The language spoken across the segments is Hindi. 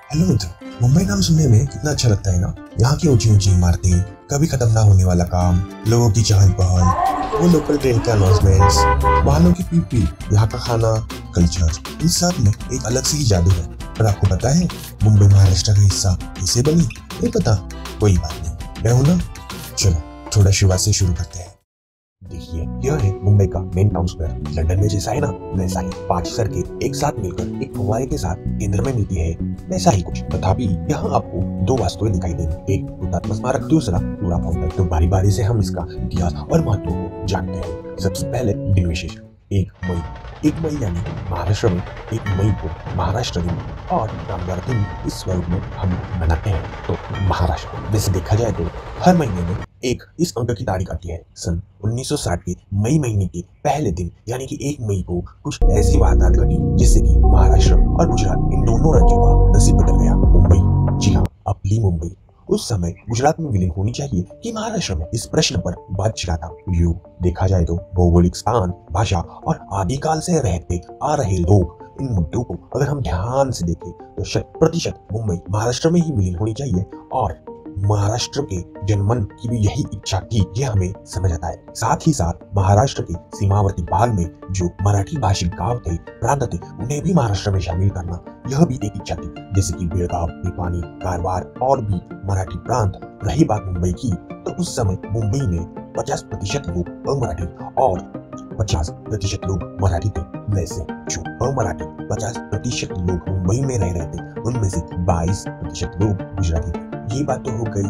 हेलो मित्र, मुंबई नाम सुनने में कितना अच्छा लगता है ना। यहाँ की ऊंची ऊंची इमारतें, कभी खत्म ना होने वाला काम, लोगों की चहल पहल, वो लोकल ट्रेन के अनाउंसमेंट्स, वाहनों की पीप पीप, यहाँ का खाना, कल्चर, इन सब में एक अलग से ही जादू है। पर आपको पता है मुंबई महाराष्ट्र का हिस्सा कैसे बनी? नहीं पता? कोई बात नहीं, मैं हूं ना। चलो थोड़ा शुरुआत से शुरू करते हैं। देखिए, यह है मुंबई का मेन टाउन स्क्वायर। लंदन में जैसा है ना, वैसा ही 5 सड़कें एक साथ मिलकर एक फव्वारे के साथ केंद्र में मिलती है, वैसा ही कुछ। तथापि यहाँ आपको 2 वास्तुएं दिखाई देंगी, एक हुतात्मा स्मारक, दूसरा पूरा फाउंटेन। तो बारी बारी से हम इसका इतिहास और महत्व को जानते हैं। सबसे पहले दिन विशेष 1 मई यानी महाराष्ट्र में 1 मई को महाराष्ट्र दिन और कामगार दिन इस स्वरूप में हम मनाते हैं। तो महाराष्ट्र वैसे देखा जाए तो हर महीने में एक इस अंक की तारीख आती है। सन 1960 के मई महीने के पहले दिन यानी कि 1 मई को कुछ ऐसी वारदात घटी जिससे कि महाराष्ट्र और गुजरात इन दोनों राज्यों का नसीब बदल गया। मुंबई, जी हाँ, अपनी मुंबई उस समय गुजरात में विलीन होनी चाहिए कि महाराष्ट्र में, इस प्रश्न पर बात छिड़ा था। यूं देखा जाए तो भौगोलिक स्थान, भाषा और आदिकाल से रहते आ रहे लोग, इन मुद्दों को अगर हम ध्यान से देखें तो 100% मुंबई महाराष्ट्र में ही विलीन होनी चाहिए। और महाराष्ट्र के जनमन की भी यही इच्छा थी, ये हमें समझ आता है। साथ ही साथ महाराष्ट्र के सीमावर्ती भाग में जो मराठी भाषिक गांव थे, प्रांत थे, उन्हें भी महाराष्ट्र में शामिल करना, यह भी एक इच्छा थी। जैसे कि बेळगाव, निपाणी, कारवार और भी मराठी प्रांत। रही बात मुंबई की, तो उस समय मुंबई में 50% लोग अमराठी और 50% लोग मराठी थे। वैसे जो अमराठी 50% लोग मुंबई में रह रहे थे, उनमें से 22% लोग गुजराती थे। ये बात तो हो गई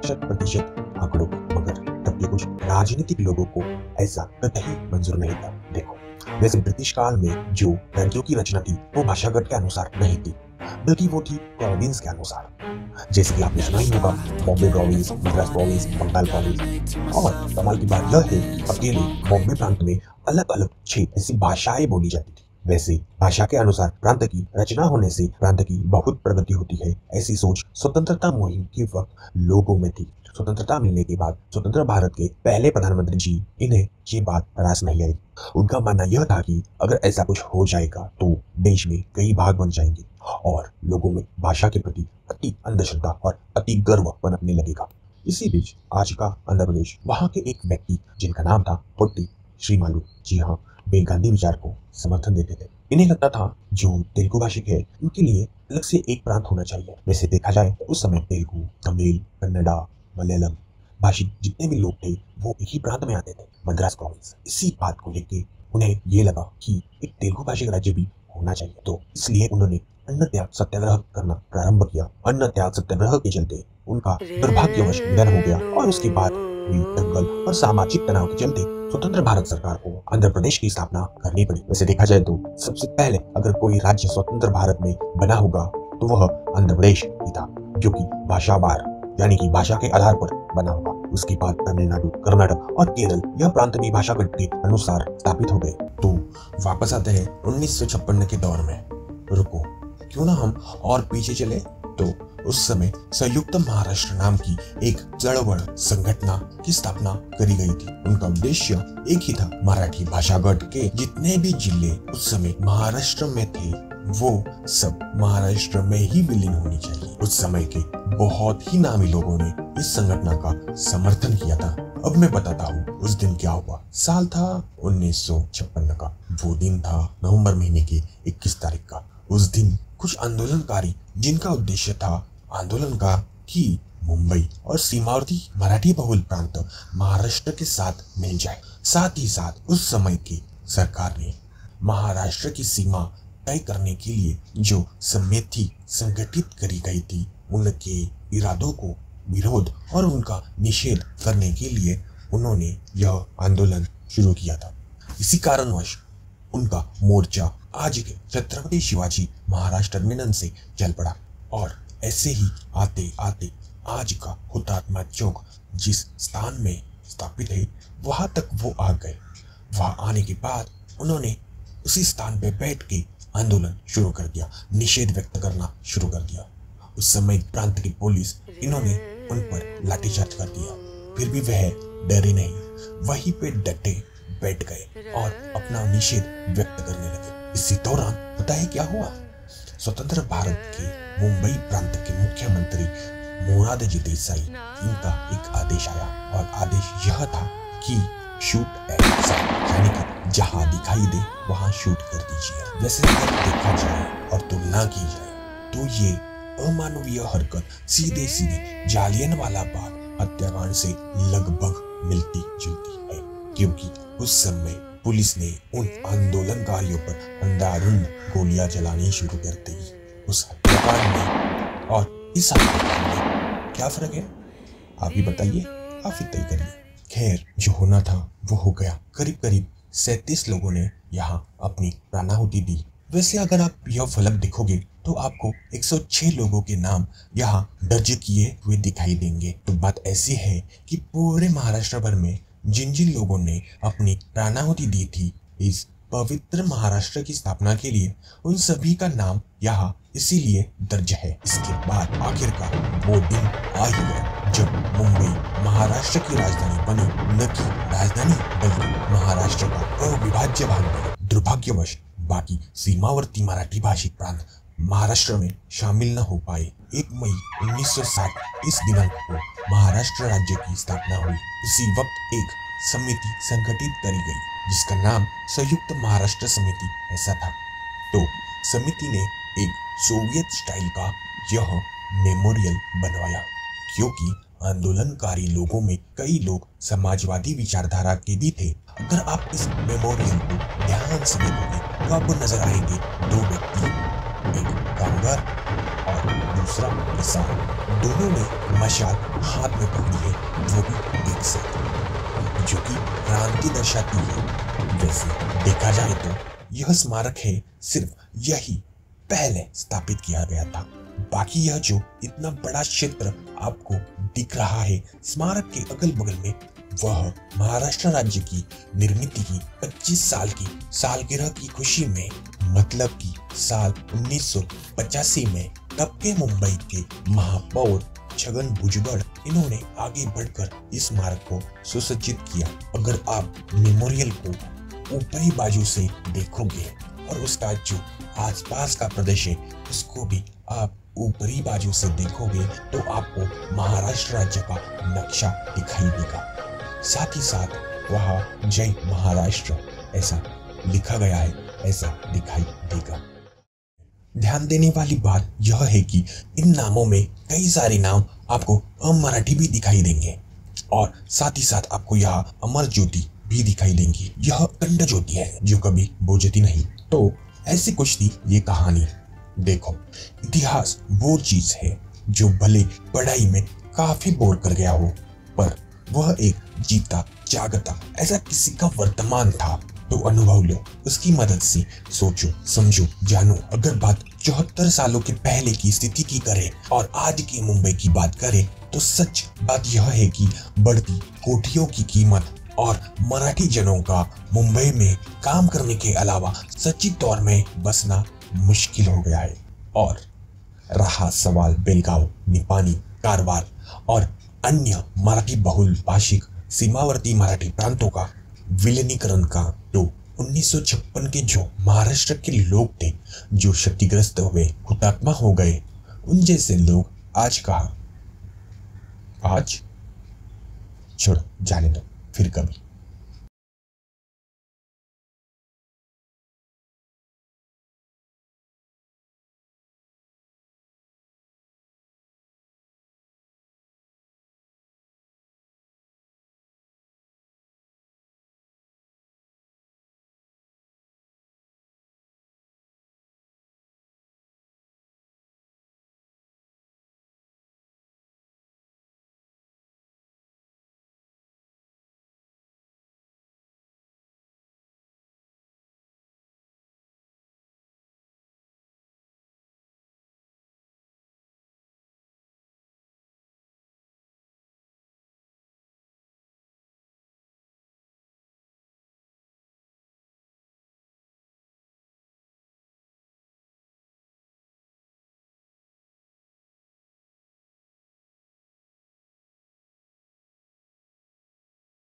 100% आंकड़ों, मगर तब के कुछ राजनीतिक लोगों को ऐसा कतई मंजूर नहीं था। देखो, वैसे ब्रिटिश काल में जो राज्यों की रचना थी वो भाषागत के अनुसार नहीं थी, बल्कि वो थी प्रोविंस के अनुसार। जैसे कि आपने सुना ही होगा, Bombay province, Madras province, Bengal province. और कमाल की बात यह है कि अकेले बॉम्बे प्रांत में अलग अलग 6 ऐसी भाषाएं बोली जाती थी। वैसे भाषा के अनुसार प्रांत की रचना होने से प्रांत की बहुत प्रगति होती है, ऐसी सोच स्वतंत्रता मुहिम के वक्त लोगों में थी। स्वतंत्रता मिलने के बाद स्वतंत्र भारत के पहले प्रधानमंत्री जी, इन्हें ये बात रास नहीं आई। उनका मानना यह था कि अगर ऐसा कुछ हो जाएगा तो देश में कई भाग बन जाएंगे और लोगों में भाषा के प्रति अति अंधश्रद्धा और अति गर्व पनपने लगेगा। इसी बीच आज का आंध्र प्रदेश, वहां के एक व्यक्ति जिनका नाम था पोट्टी श्रीमालू, जी हाँ, वे गांधी विचार को समर्थन देते थे। इन्हें लगता था जो तेलुगु भाषिक है, इनके लिए अलग से एक प्रांत होना चाहिए। वैसे देखा जाए तो उस समय तेलुगु, तमिल, कन्नड़ा, मलयालम भाषिक जितने भी लोग थे वो एक ही प्रांत में आते थे, मद्रास प्रोविंस। इसी बात को लेके उन्हें ये लगा कि एक तेलुगु भाषिक राज्य भी होना चाहिए, तो इसलिए उन्होंने अन्न त्याग सत्याग्रह करना प्रारंभ किया। अन्न त्याग सत्याग्रह के चलते उनका दुर्भाग्यवश निधन हो गया और उसके बाद हुई दंगल और सामाजिक तनाव के चलते स्वतंत्र भारत सरकार को आंध्र प्रदेश की स्थापना करनी पड़ी। वैसे देखा जाए तो सबसे पहले अगर कोई राज्य स्वतंत्र भारत में बना होगा तो वह आंध्र प्रदेश ही था, जो कि भाषावार यानी कि भाषा के आधार पर बना होगा। उसके बाद तमिलनाडु, कर्नाटक और केरल, यह प्रांत भी भाषागत के अनुसार स्थापित हो गए। तो वापस आते हैं 1956 के दौर में। रुको, क्यों ना हम और पीछे चले तो उस समय संयुक्त महाराष्ट्र नाम की एक चळवळ संगठना की स्थापना करी गई थी। उनका उद्देश्य एक ही था, मराठी भाषागत के जितने भी जिले उस समय महाराष्ट्र में थे वो सब महाराष्ट्र में ही विलीन होनी चाहिए। उस समय के बहुत ही नामी लोगों ने इस संगठन का समर्थन किया था। अब मैं बताता हूँ उस दिन क्या हुआ। साल था 1956 का। वो दिन था नवंबर महीने की 21 तारीख का। उस दिन कुछ आंदोलनकारी, जिनका उद्देश्य था आंदोलन का कि मुंबई और सीमावर्ती मराठी बहुल प्रांत महाराष्ट्र के साथ मिल जाए। साथ ही साथ उस समय की सरकार ने महाराष्ट्र की सीमा तय करने के लिए जो समिति संगठित करी गई थी, उनके इरादों को विरोध और उनका निषेध करने के लिए उन्होंने यह आंदोलन शुरू किया था। इसी कारणवश उनका मोर्चा आज के छत्रपति शिवाजी महाराज टर्मिनल से चल पड़ा और ऐसे ही आते आते आज का हुतात्मा चौक जिस स्थान में स्थापित है वहां तक वो आ गए। वहां आने के बाद उन्होंने उसी स्थान पे बैठ के आंदोलन शुरू कर दिया, निषेध व्यक्त करना शुरू कर दिया। उस समय प्रांत की पुलिस, इन्होंने उन पर लाठीचार्ज कर दिया, फिर भी वह डरे नहीं, वहीं पे डटे बैठ गए और अपना निषेध व्यक्त करने लगे। इसी दौरान पता है क्या हुआ? स्वतंत्र भारत के मुंबई प्रांत के मुख्यमंत्री मोरारजी देसाई, इनका एक आदेश आया और आदेश यह था कि शूट एट साइट, यानी कि जहां दिखाई दे वहां शूट कर दीजिए। वैसे अगर देखा जाए और तुलना की जाए तो ये अमानवीय हरकत सीधे सीधे जालियनवाला बाग हत्याकांड से लगभग मिलती जुलती है, क्योंकि उस समय पुलिस ने उन आंदोलनकारियों पर अंधाधुंध गोलियां चलानी शुरू कर दी। उस हत्याकांड में और इस हत्याकांड में क्या फर्क है, आप ही बताइए, आप ही तय करिए। खैर, जो होना था वो हो गया। करीब करीब 37 लोगों ने यहाँ अपनी प्राणाहुति दी। वैसे अगर आप यह फलक देखोगे तो आपको 106 लोगों के नाम यहाँ दर्ज किए हुए दिखाई देंगे। तो बात ऐसी है कि पूरे महाराष्ट्र भर में जिन जिन लोगों ने अपनी प्राणाहुति दी थी इस पवित्र महाराष्ट्र की स्थापना के लिए, उन सभी का नाम यहाँ इसीलिए दर्ज है। इसके बाद आखिरकार वो दिन आ ही गया जब मुंबई महाराष्ट्र की राजधानी बनी, न कि राजधानी बल्कि महाराष्ट्र का अविभाज्य भाग बना। दुर्भाग्यवश बाकी सीमावर्ती मराठी भाषिक प्रांत महाराष्ट्र में शामिल न हो पाए। 1 मई 1960 इस दिनांक को महाराष्ट्र राज्य की स्थापना हुई। उसी वक्त एक समिति संगठित करी गई जिसका नाम संयुक्त महाराष्ट्र समिति ऐसा था। तो समिति ने एक सोवियत स्टाइल का यह मेमोरियल बनवाया, क्योंकि आंदोलनकारी लोगों में कई लोग समाजवादी विचारधारा के भी थे। अगर आप इस मेमोरियल को ध्यान से देखोगे तो आपको नजर आएंगे 2 व्यक्ति, एक कामगार और दूसरा किसान। दोनों ने मशाल हाथ में पकड़ी है, वो भी एक साथ, जो कि क्रांति दर्शाती है। वैसे देखा जाए तो यह स्मारक है सिर्फ यही पहले स्थापित किया गया था। बाकी यह जो इतना बड़ा क्षेत्र आपको दिख रहा है स्मारक के अगल बगल में, वह महाराष्ट्र राज्य की निर्मित की 25 साल की सालगिरह की खुशी में, मतलब कि साल 1985 में तब के मुंबई के महापौर छगन भुजबल, इन्होंने आगे बढ़कर इस स्मारक को सुसज्जित किया। अगर आप मेमोरियल को ऊपरी बाजू से देखोगे और उसका जो आसपास का प्रदेश है उसको भी आप ऊपरी बाजू से देखोगे तो आपको महाराष्ट्र राज्य का नक्शा दिखाई देगा। साथ ही साथ वहाँ जय महाराष्ट्र ऐसा लिखा गया है, ऐसा दिखाई देगा। ध्यान देने वाली बात यह है कि इन नामों में कई सारे नाम आपको अमराठी भी दिखाई देंगे और साथ ही साथ आपको यहाँ अमर ज्योति भी दिखाई देंगी। यह अखंड ज्योति है जो कभी बुझती नहीं। तो ऐसी कुछ थी ये कहानी। देखो, इतिहास वो चीज है जो भले पढ़ाई में काफी बोर कर गया हो, पर वह एक जीता जागता ऐसा किसी का वर्तमान था। तो अनुभव लो, उसकी मदद से सोचो, समझो, जानो। अगर बात 74 सालों के पहले की स्थिति की करें और आज की मुंबई की बात करें तो सच बात यह है कि बढ़ती कोठियों की कीमत और मराठी जनों का मुंबई में काम करने के अलावा सच्ची तौर में बसना मुश्किल हो गया है। और रहा सवाल बेलगांव, निपानी, कारवार और अन्य मराठी बहुल भाषिक सीमावर्ती मराठी प्रांतों का विलीनीकरण का, तो 1956 के जो महाराष्ट्र के लोग थे जो क्षतिग्रस्त हुए, हुतात्मा हो गए, उन जैसे लोग आज कहाँ? आज छोड़ो, जाने दो, फिर कभी।